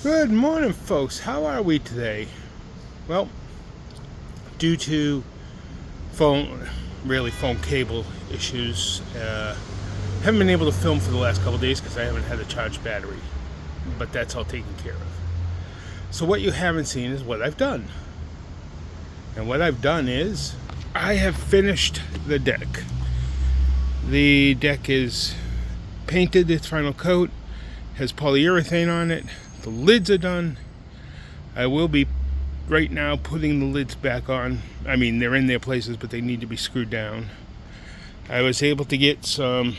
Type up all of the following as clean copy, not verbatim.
Good morning, folks. How are we today? Well, due to phone cable issues, haven't been able to film for the last couple days because I haven't had a charged battery. But that's all taken care of. So what you haven't seen is what I've done. And what I've done is I have finished the deck. The deck is painted its final coat, has polyurethane on it. The lids are done. I will be right now putting the lids back on. I mean, they're in their places, but they need to be screwed down. I was able to get some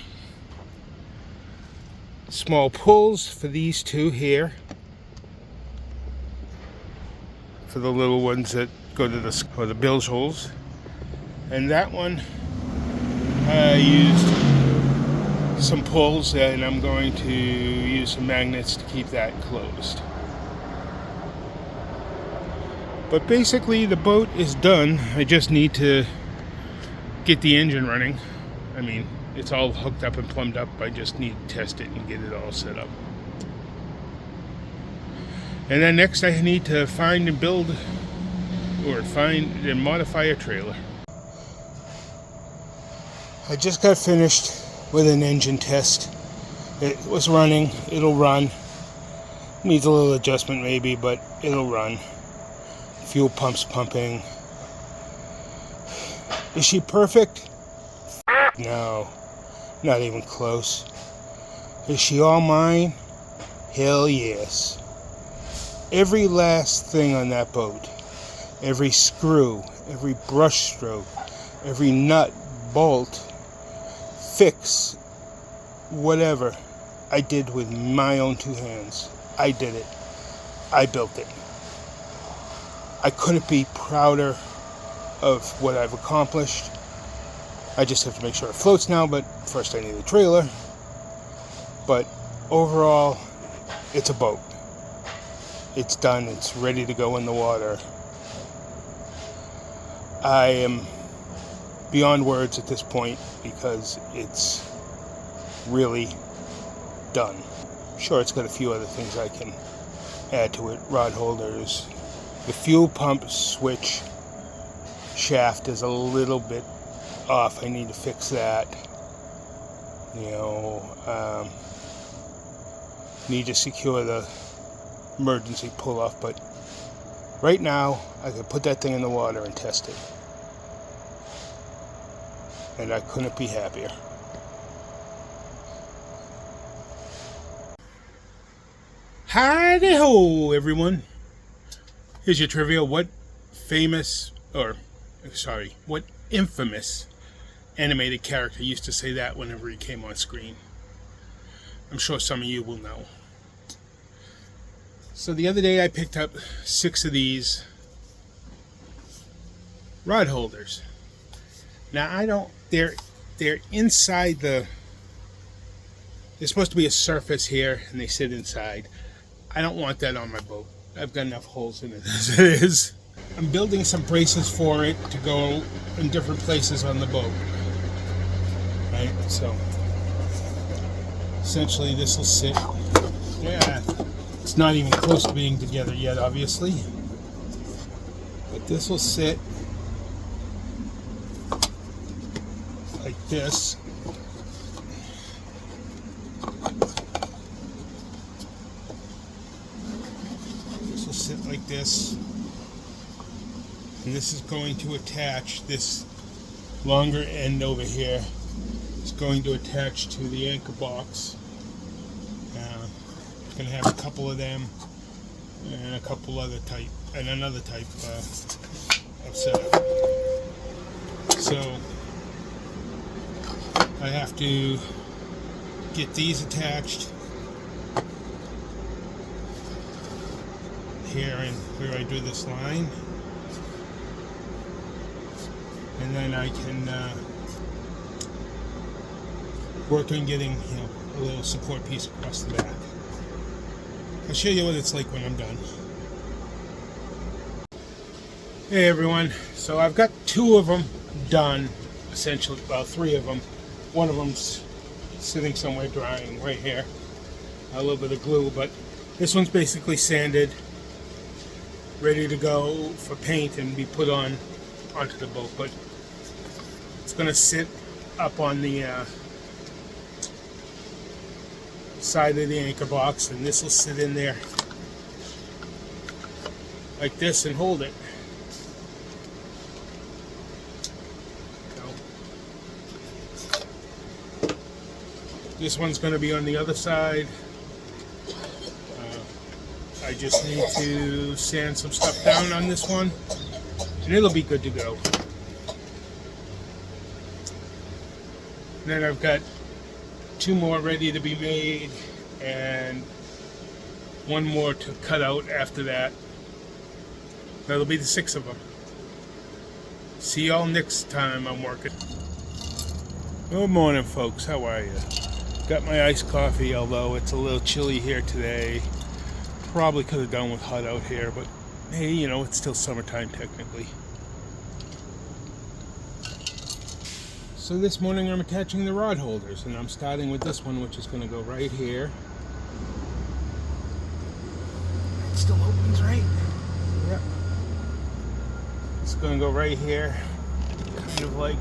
small pulls for these two here, for the little ones that go to the bilge holes. And that one, I used some pulls, and I'm going to use some magnets to keep that closed. But basically the boat is done. I just need to get the engine running. I mean, it's all hooked up and plumbed up. I just need to test it and get it all set up. And then next I need to find and build or find and modify a trailer. I just got finished with an engine test. It was running. It'll run. Needs a little adjustment maybe, but it'll run. Fuel pump's pumping. Is she perfect? No, not even close. Is she all mine? Hell yes. Every last thing on that boat, every screw, every brush stroke, every nut, bolt, fix, whatever, I did with my own two hands. I did it. I built it. I couldn't be prouder of what I've accomplished. I just have to make sure it floats now, but first I need a trailer. But overall, it's a boat. It's done. It's ready to go in the water. I am beyond words at this point because it's really done. Sure, it's got a few other things I can add to it. Rod holders. The fuel pump switch shaft is a little bit off. I need to fix that. Need to secure the emergency pull-off, but right now I could put that thing in the water and test it. And I couldn't be happier. Howdy-ho, everyone. Here's your trivia. What infamous animated character used to say that whenever he came on screen? I'm sure some of you will know. So the other day I picked up 6 of these rod holders. Now they're inside there's supposed to be a surface here and they sit inside. I don't want that on my boat. I've got enough holes in it as it is. I'm building some braces for it to go in different places on the boat. Right, so essentially this will sit. Yeah, it's not even close to being together yet, obviously. But this will sit like this. This will sit like this. And this is going to attach, this longer end over here is going to attach to the anchor box. It's going to have a couple of them and a couple other type, and another type of setup. So I have to get these attached here and where I do this line. And then I can work on getting, a little support piece across the back. I'll show you what it's like when I'm done. Hey everyone, so I've got 2 of them done, essentially, well 3 of them. One of them's sitting somewhere drying right here. A little bit of glue, but This one's basically sanded, ready to go for paint and be put on onto the boat, but it's going to sit up on the side of the anchor box, and this will sit in there like this and hold it. This one's going to be on the other side. I just need to sand some stuff down on this one, and it'll be good to go. And then I've got 2 more ready to be made, and 1 more to cut out after that. That'll be the 6 of them. See y'all next time I'm working. Good morning, folks. How are you? Got my iced coffee, although it's a little chilly here today. Probably could have done with hot out here, but hey, you know, it's still summertime technically. So this morning I'm attaching the rod holders, and I'm starting with this one, which is going to go right here. It still opens, right? Yep. It's going to go right here, kind of like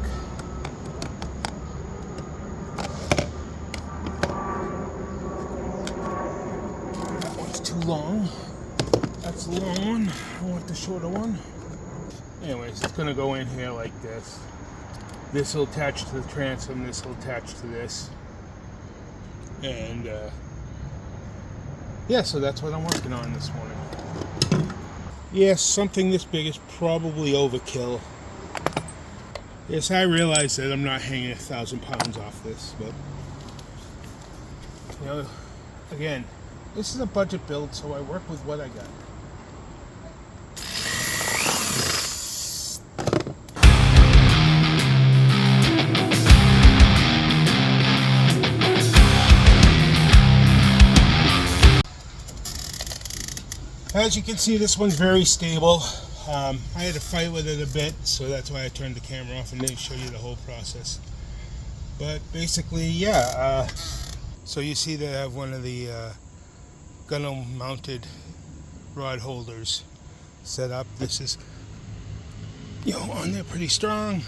that one's too long. That's the long one. I want the shorter one. Anyways, it's going to go in here like this. This will attach to the transom, this will attach to this. And yeah, so that's what I'm working on this morning. Yes, something this big is probably overkill. Yes, I realize that I'm not hanging 1,000 pounds off this, but you know, again, this is a budget build, so I work with what I got. As you can see, this one's very stable. I had to fight with it a bit, so that's why I turned the camera off and didn't show you the whole process. But basically, yeah. So you see that I have one of the gunnel mounted rod holders set up. This is, you know, on there pretty strong.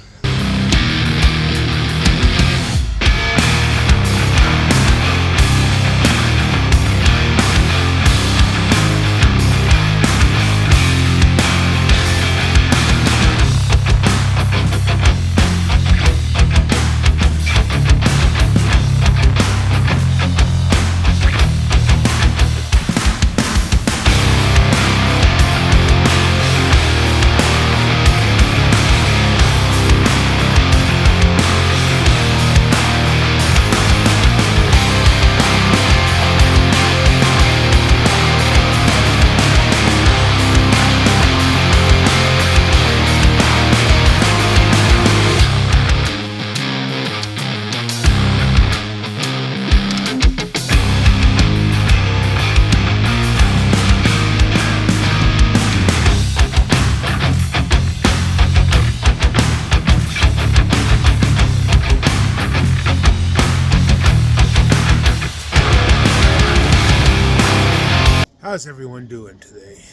How's everyone doing today?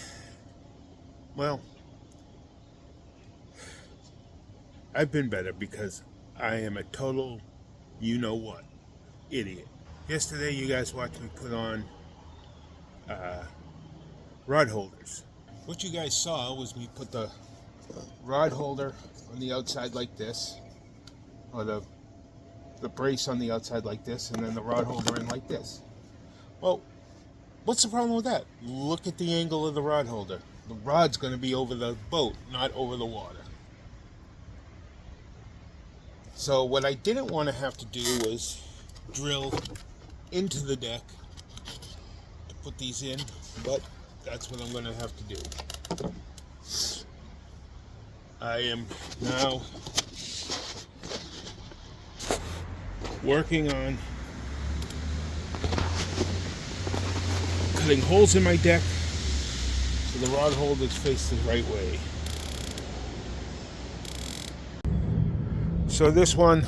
Well, I've been better because I am a total you-know-what idiot. Yesterday you guys watched me put on rod holders. What you guys saw was me put the rod holder on the outside like this, or the brace on the outside like this, and then the rod holder in like this. Well, what's the problem with that? Look at the angle of the rod holder. The rod's going to be over the boat, not over the water. So what I didn't want to have to do was drill into the deck to put these in, but that's what I'm going to have to do. I am now working on cutting holes in my deck so the rod holders face the right way. So this one,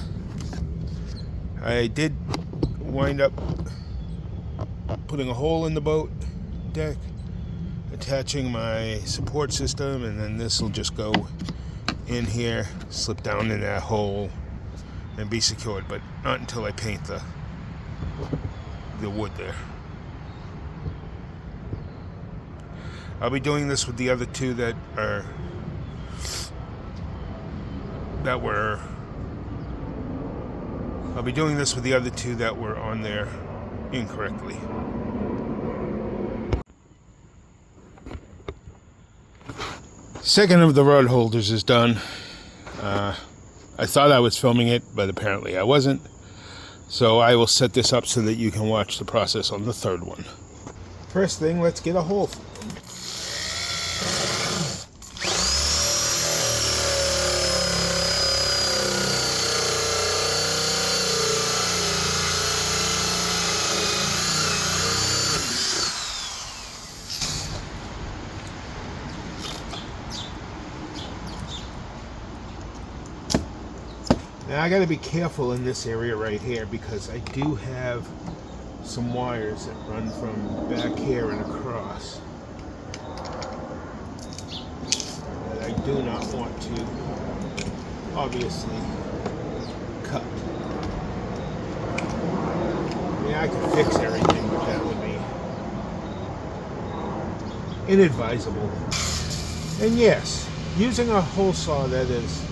I did wind up putting a hole in the boat deck, attaching my support system, and then this will just go in here, slip down in that hole, and be secured, but not until I paint the wood there. I'll be doing this with the other two that were on there incorrectly. Second of the rod holders is done. I thought I was filming it, but apparently I wasn't. So I will set this up so that you can watch the process on the third one. First thing, let's get a hole. Now I got to be careful in this area right here because I do have some wires that run from back here and across that I do not want to obviously cut. I mean, I could fix everything, but that would be inadvisable. And yes, using a hole saw that is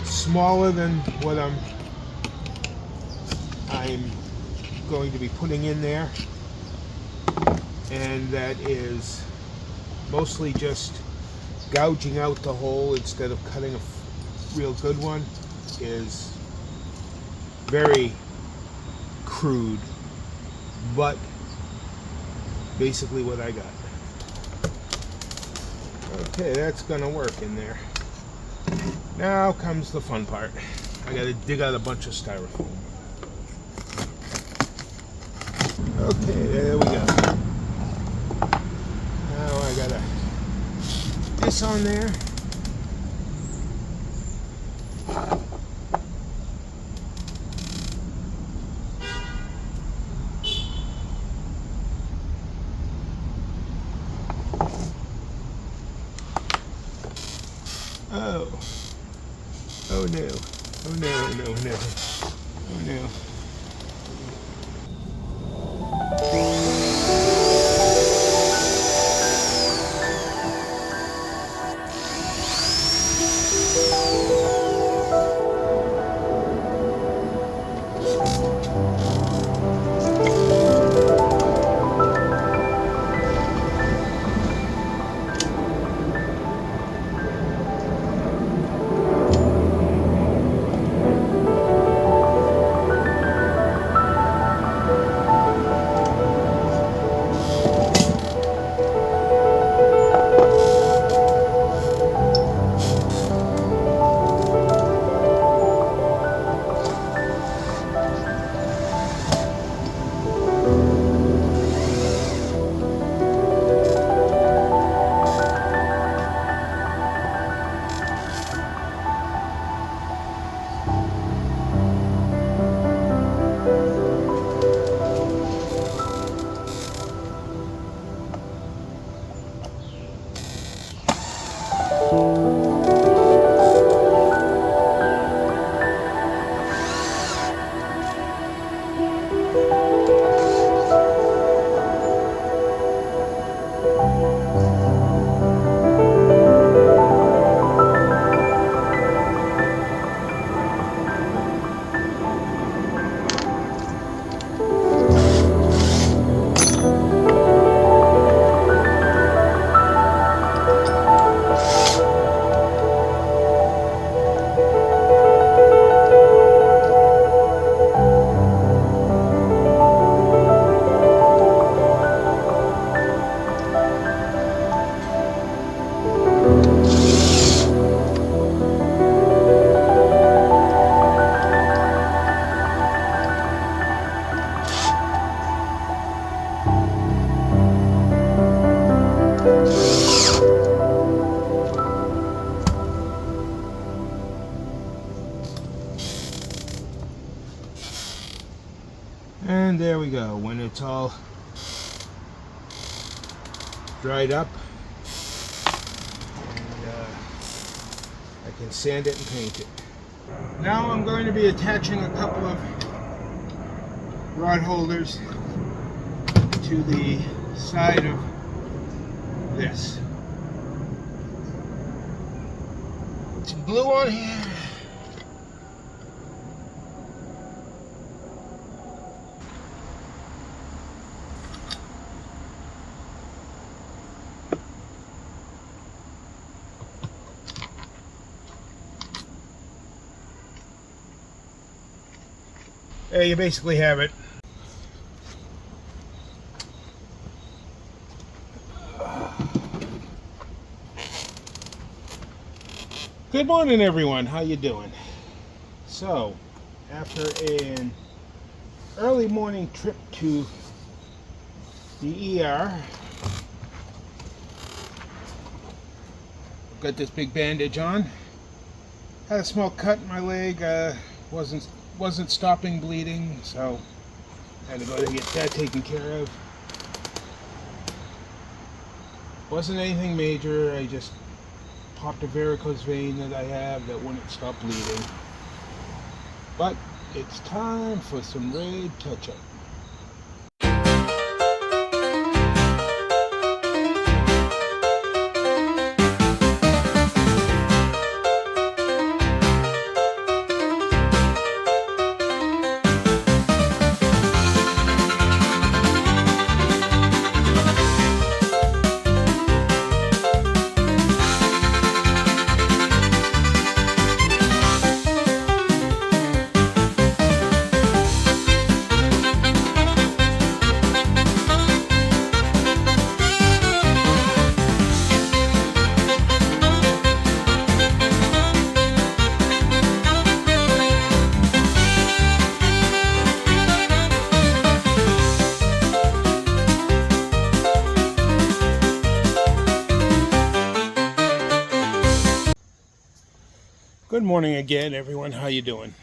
smaller than what I'm going to be putting in there, and that is mostly just gouging out the hole instead of cutting a real good one, is very crude, but basically what I got. Okay, that's gonna work in there. Now comes the fun part. I gotta dig out a bunch of styrofoam. Okay, there we go. Now I gotta this on there. Oh no. Oh no, no, no. Oh no. And there we go. When it's all dried up. And I can sand it and paint it. Now I'm going to be attaching a couple of rod holders to the side of this. Put some glue on here. There you basically have it. Good morning, everyone. How you doing? So, after an early morning trip to the ER, got this big bandage on. Had a small cut in my leg. Wasn't stopping bleeding, so had to go to get that taken care of. Wasn't anything major. I just popped a varicose vein that I have that wouldn't stop bleeding. But it's time for some raid touch-up. Good morning again, everyone. How you doing?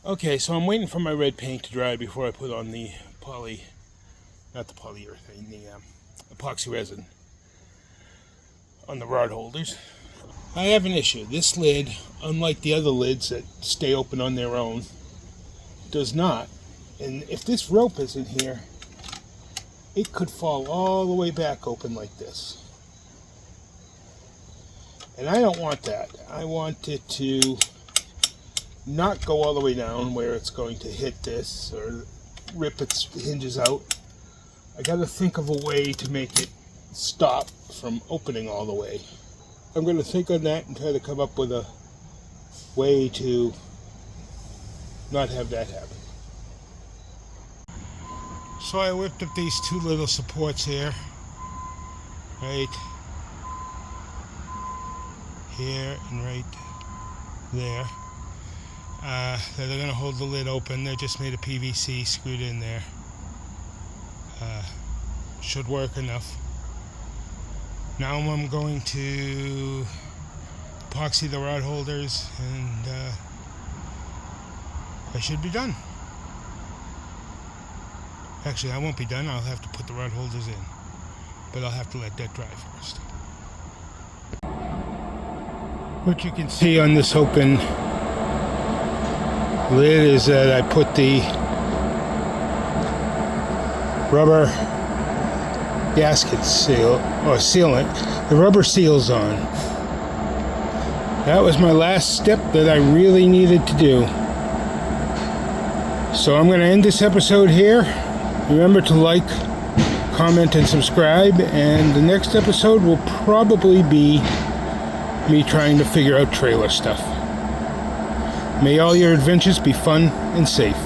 Okay, so I'm waiting for my red paint to dry before I put on the polyurethane, the epoxy resin on the rod holders. I have an issue. This lid, unlike the other lids that stay open on their own, does not. And if this rope isn't here, it could fall all the way back open like this. And I don't want that. I want it to not go all the way down where it's going to hit this or rip its hinges out. I got to think of a way to make it stop from opening all the way. I'm going to think on that and try to come up with a way to not have that happen. So I whipped up these two little supports here, right here and right there, that are going to hold the lid open. They're just made of PVC screwed in there. Should work enough. Now I'm going to epoxy the rod holders and I should be done. Actually, I won't be done. I'll have to put the rod holders in, but I'll have to let that dry first. What you can see on this open lid is that I put the rubber gasket seal, or sealant, the rubber seals on. That was my last step that I really needed to do. So I'm going to end this episode here. Remember to like, comment, and subscribe, and the next episode will probably be me trying to figure out trailer stuff. May all your adventures be fun and safe.